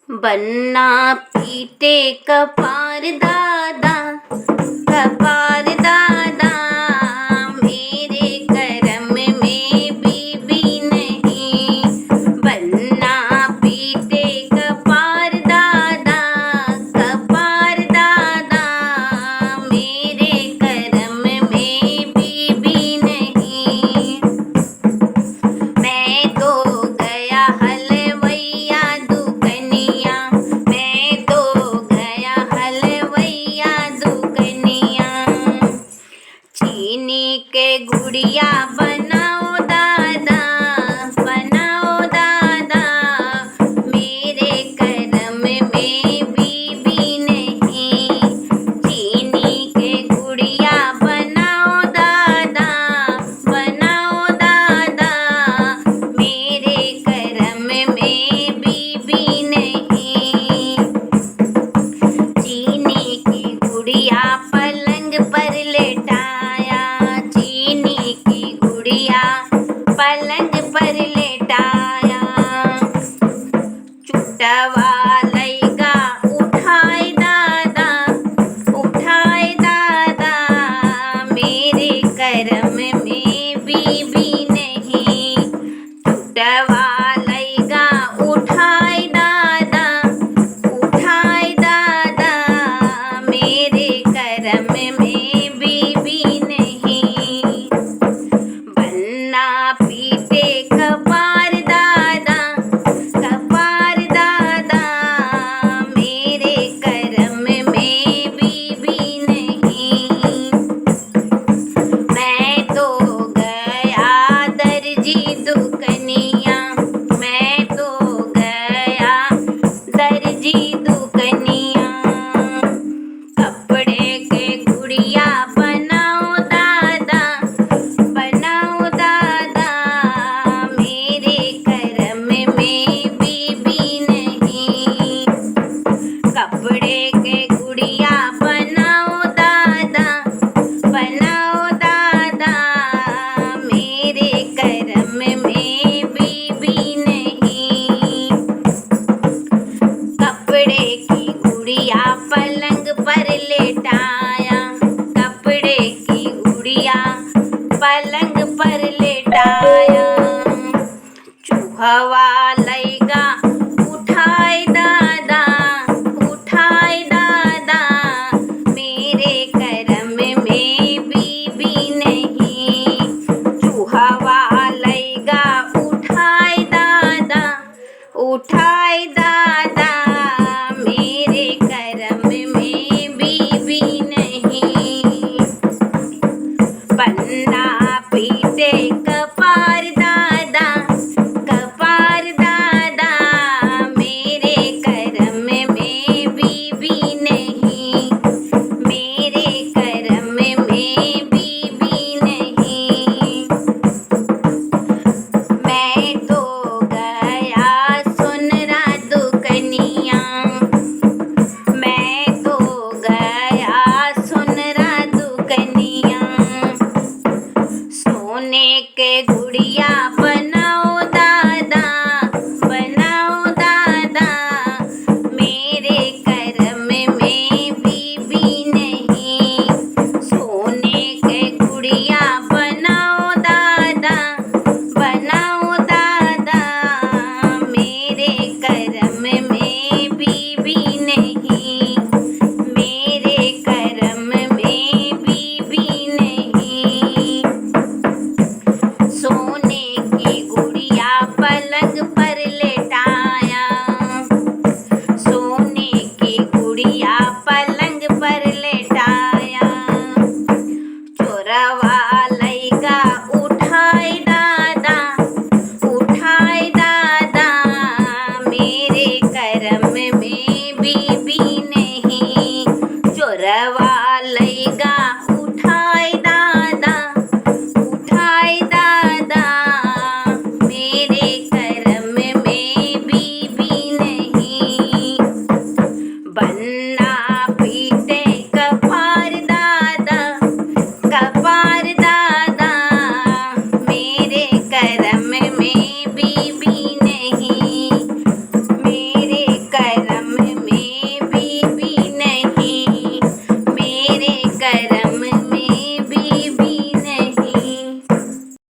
बन्ना पीटे कपार दादा, कपार दादा, मेरे करम में बीबी नहीं। बन्ना पीटे कपार दादा, कपार दादा, मेरे करम में बीबी नहीं। मैं तो गया हलवैया दुकनिया, मैं तो गया हलवैया दुकनिया। चीनी के गुड़िया बनाओ दादा, बनाओ दादा, मेरे करम में बीबी नहीं। चीनी के गुड़िया बनाओ दादा, बनाओ दादा, मेरे करम में बीबी नहीं। चीनी की गुड़िया पलंग पर लेटाया, चीनी की गुड़िया पलंग पर लेटाया। चुटवा